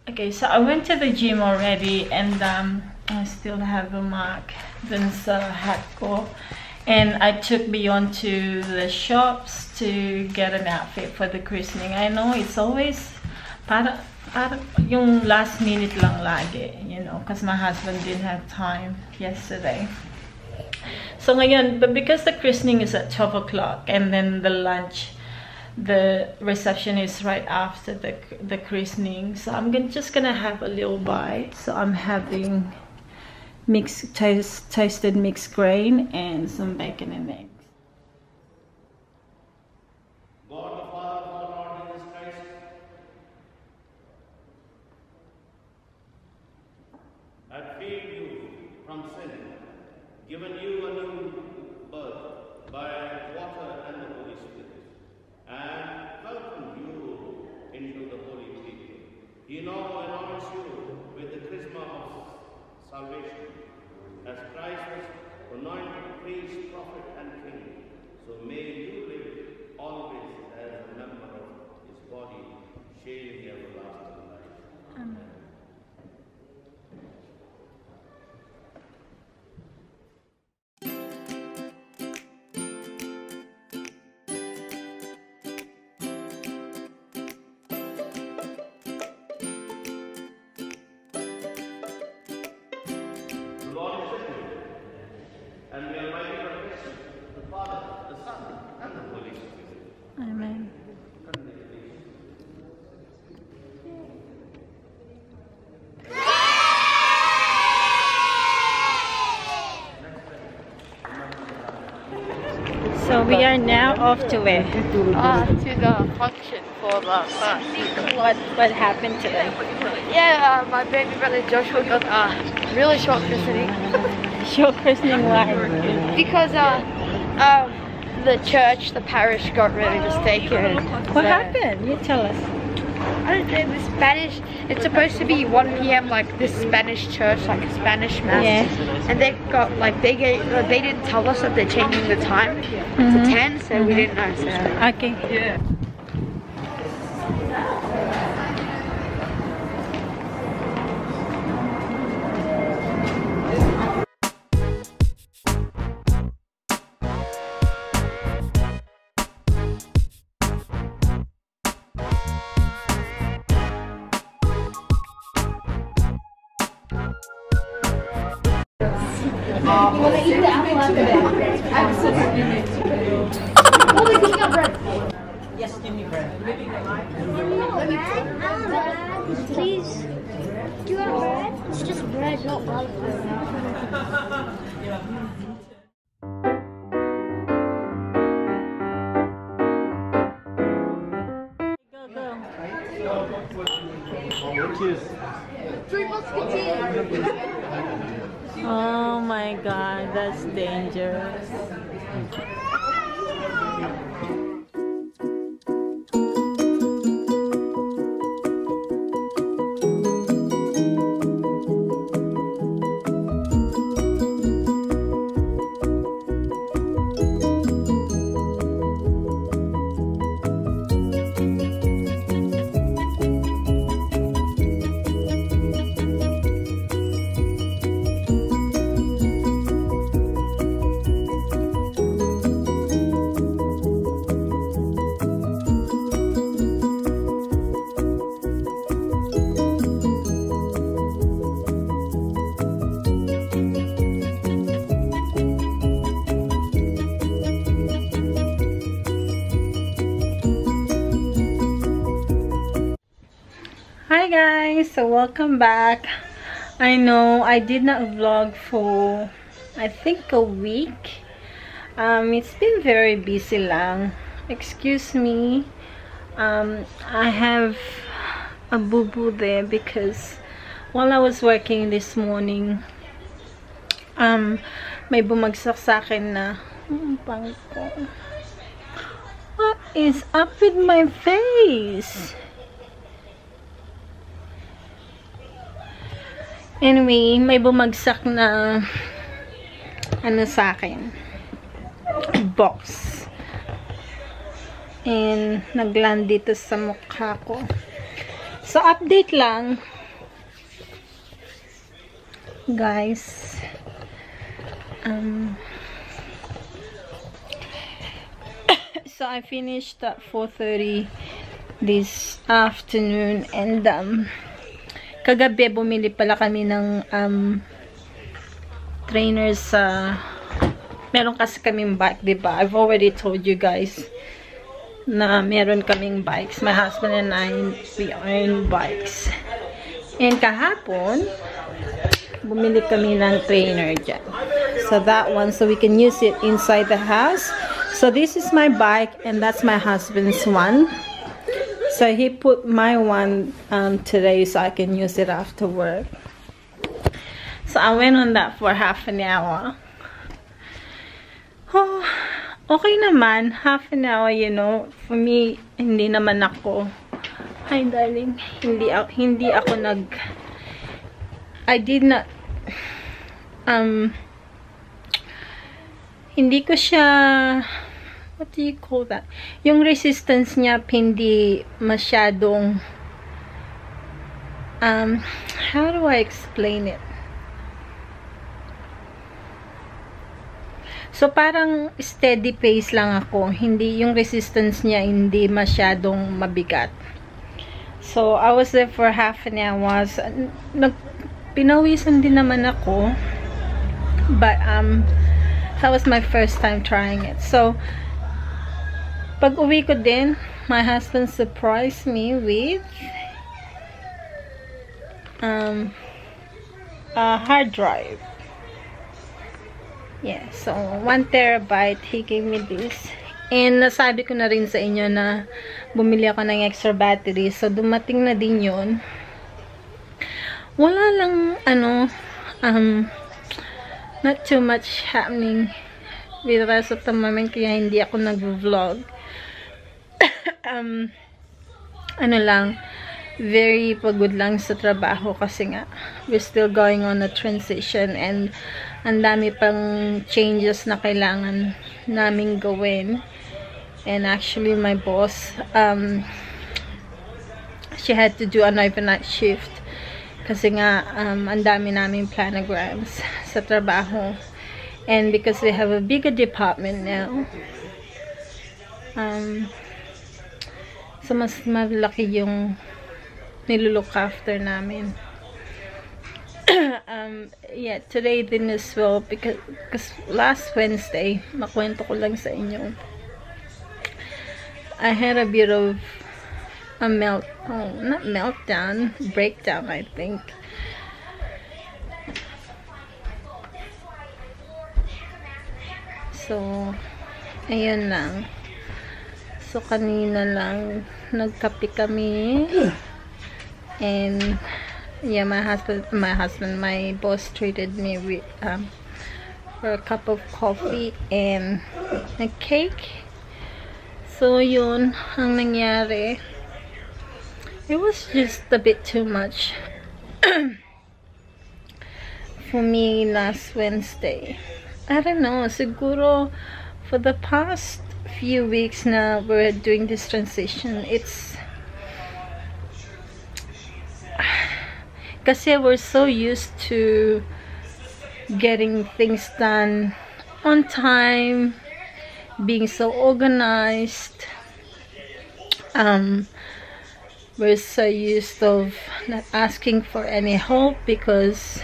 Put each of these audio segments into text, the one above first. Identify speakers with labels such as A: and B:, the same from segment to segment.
A: Okay, so I went to the gym already, and I still have a mark dun sa hat ko. And I took Beyond to the shops to get an outfit for the christening. I know it's always para yung last minute lang lagi, you know, because my husband didn't have time yesterday. So ngayon, but because the christening is at 12 o'clock, and then the lunch, the reception is right after the christening, so I'm just gonna have a little bite. So I'm having toasted mixed grain and some bacon and eggs.
B: God the Father of our Lord Jesus Christ, had freed you from sin, given you a new birth by water and the Holy Spirit, and welcomed you into the holy people. He now anoints you with the charisma of salvation, as Christ was anointed priest, prophet, and king. So may you live always as a member of his body, sharing the everlasting life.
A: Amen.
B: The Lord is with you, and we are writing a blessing, the Father, the Son, and the Holy Spirit.
A: Amen. So we are now off to where?
C: To the function for the bus.
A: What happened today?
C: Yeah, my baby brother Joshua got a really short christening.
A: Short christening, why?
C: Because the church, the parish got really mistaken.
A: What happened? You tell us.
C: I don't know, the Spanish, it's supposed to be 1 p.m. like this Spanish church, like a Spanish mass.
A: Yeah.
C: And they got like, they didn't tell us that they're changing the time to 10, so we didn't know. So.
A: Okay.
C: Yeah.
D: You want to eat the apple after that? Absolutely. Oh, the king of bread.
A: Yes, give me bread.
D: Please. Do you want bread? It's just bread, not lollipop.
A: Oh my God, that's dangerous. Hi guys, so welcome back. I know I did not vlog for I think a week. It's been very busy lang. Excuse me. I have a boo-boo there because while I was working this morning, may bumagsak sa akin na pangko. What is up with my face? Anyway, may bumagsak na ano sa akin, box, and nagland dito sa mukha ko. So update lang, guys. So I finished at 4:30 this afternoon, and kagabi bumili pala kami ng trainers sa meron kasi kaming bike, diba? I've already told you guys na meron kaming bikes. My husband and I, we own bikes. And kahapon bumili kami ng trainer dyan. So that one, so we can use it inside the house. So this is my bike, and that's my husband's one. So he put my one today so I can use it after work. So I went on that for half an hour. Oh, okay naman. Half an hour, you know. For me, hindi naman ako. Hi, darling. Hindi ako I did not hindi ko siya, what do you call that? Yung resistance niya hindi masyadong how do I explain it? So parang steady pace lang ako. Hindi yung resistance niya hindi masyadong mabigat. So I was there for half an hour. Pinawisan din naman ako. But that was my first time trying it. So pag uwi ko din, my husband surprised me with a hard drive. Yeah, so 1 terabyte, he gave me this. And nasabi ko na rin sa inyo na bumili ako ng extra battery. So dumating na din yun. Wala lang, not too much happening with the rest of the moment, kaya hindi ako nag-vlog. Lang, very pagod lang sa trabaho kasi nga we're still going on a transition, and ang dami pang changes na kailangan naming gawin. And actually my boss, she had to do an overnight shift kasi nga ang dami naming planograms sa trabaho, and because we have a bigger department now, so mas malaki yung nilulook after namin. Yeah, today din as well, because last Wednesday, makwento ko lang sa inyo, I had a bit of a breakdown, I think. So ayun lang. So kanina lang nagkape kami, and yeah, my boss treated me with for a cup of coffee and a cake. So yun ang nangyari. It was just a bit too much for me last Wednesday. I don't know, siguro for the past few weeks now we're doing this transition. It's kasi we're so used to getting things done on time, being so organized. We're so used of not asking for any help because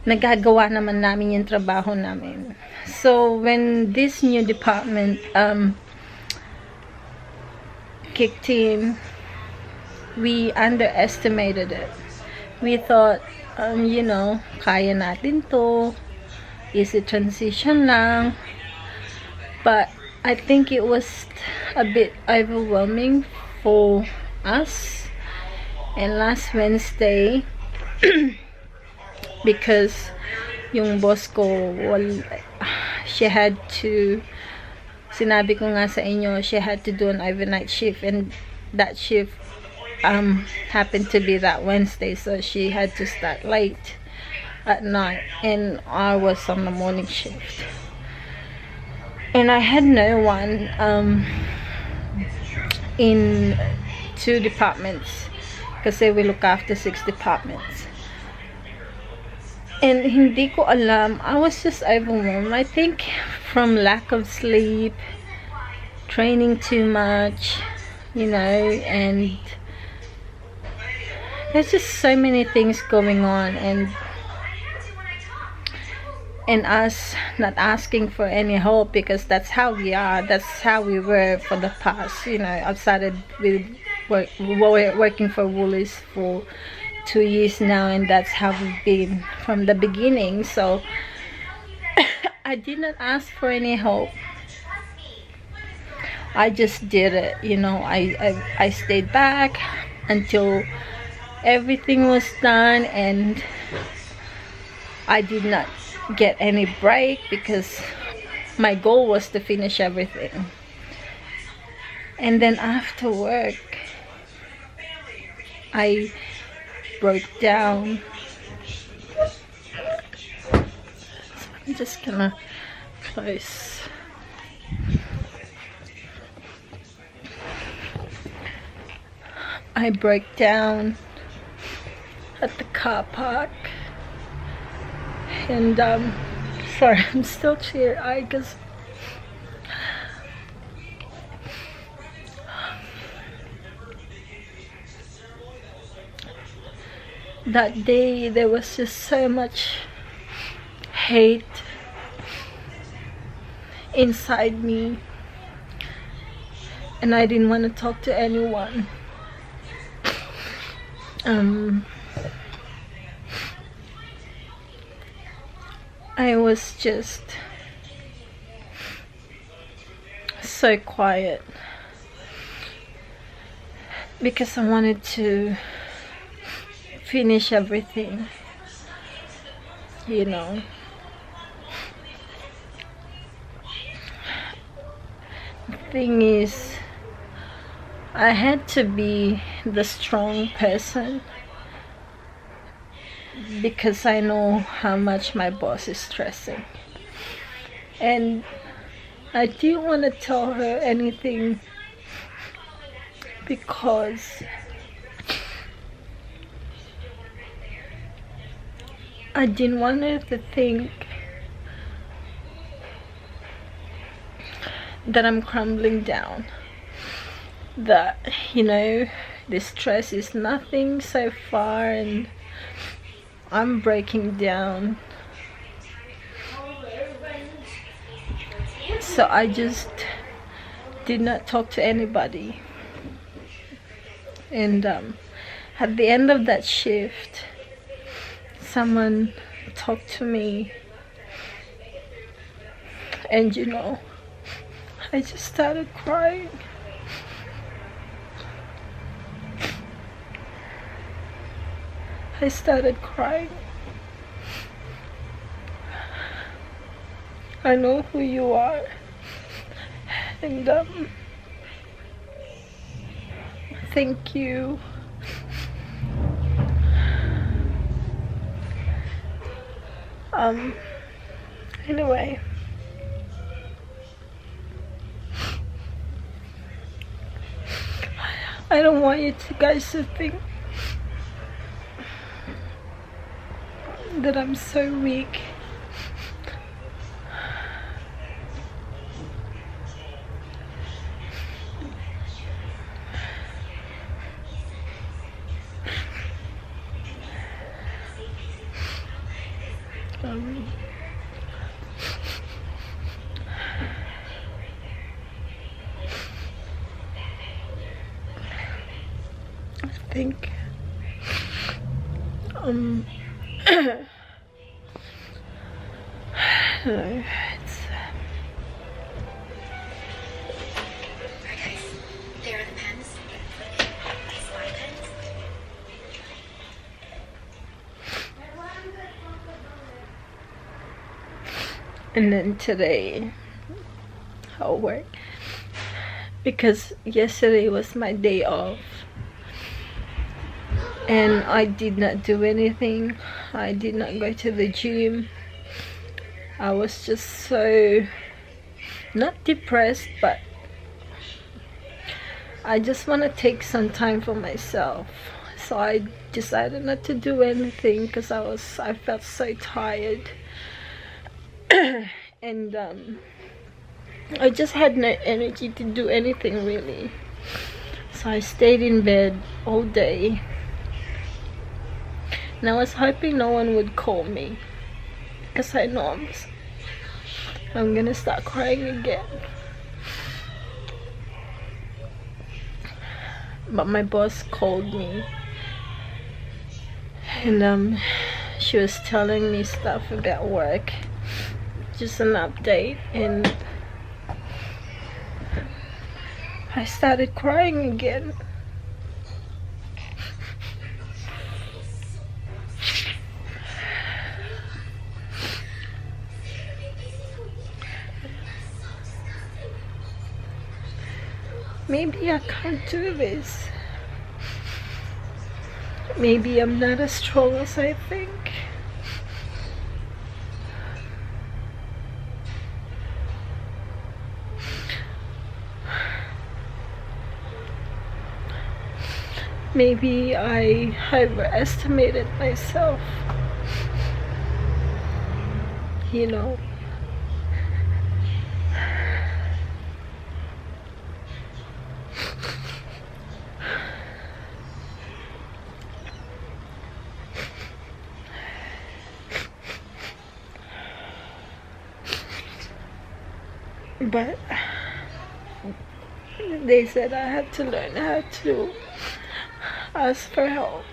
A: nagagawa naman namin yung trabaho namin. So when this new department kicked in, we underestimated it. We thought, you know, kaya natin to, easy transition lang. But I think it was a bit overwhelming for us. And last Wednesday, because yung boss ko, she had to, sinabi ko nga sa inyo, she had to do an overnight shift, and that shift happened to be that Wednesday, so she had to start late at night, and I was on the morning shift, and I had no one in 2 departments because we look after 6 departments. And hindi ko alam, I was just overwhelmed. I think from lack of sleep, training too much, you know, and there's just so many things going on, and us not asking for any help, because that's how we are, that's how we were for the past, you know. I've started with working for Woolies for 2 years now, and that's how we've been from the beginning. So I did not ask for any help. I just did it, you know. I stayed back until everything was done, and I did not get any break because my goal was to finish everything. And then after work, I broke down. So I'm just gonna close. I broke down at the car park, and sorry, I'm still teary-eyed because that day there was just so much hate inside me, and I didn't want to talk to anyone. I was just so quiet because I wanted to finish everything, you know. The thing is, I had to be the strong person because I know how much my boss is stressing, and I didn't want to tell her anything because I didn't want her to think that I'm crumbling down, that, you know, the stress is nothing so far and I'm breaking down. So I just did not talk to anybody. And at the end of that shift, someone talked to me, and you know, I just started crying. I started crying. I know who you are, and thank you. Anyway, I don't want you guys to think that I'm so weak. I think no, it's
E: There are the pens. Smart pens.
A: and then today I'll work because yesterday was my day off and I did not do anything. I did not go to the gym. I was just so, not depressed, but I just want to take some time for myself. So I decided not to do anything because I felt so tired. And I just had no energy to do anything really. So I stayed in bed all day. And I was hoping no one would call me, because I know I'm gonna start crying again. But my boss called me, and she was telling me stuff about work, just an update, and I started crying again. Maybe I can't do this. Maybe I'm not as strong as I think. Maybe I overestimated myself. You know. But they said I had to learn how to ask for help.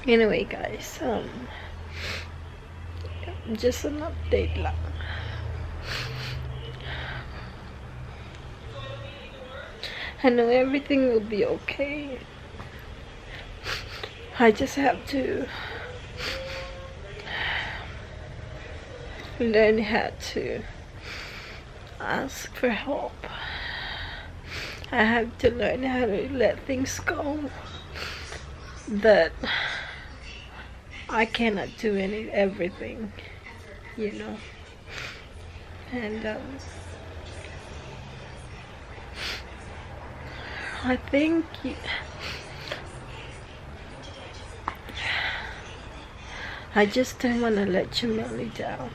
A: Anyway guys, just an update lang. I know everything will be okay. I just have to learn how to ask for help. I have to learn how to let things go. That I cannot do everything, you know. And I think I just don't want to let Jamali down.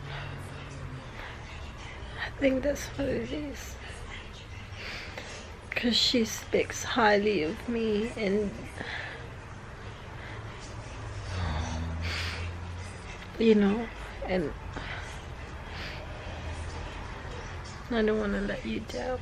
A: I think that's what it is. Because she speaks highly of me, and you know, and I don't want to let you down.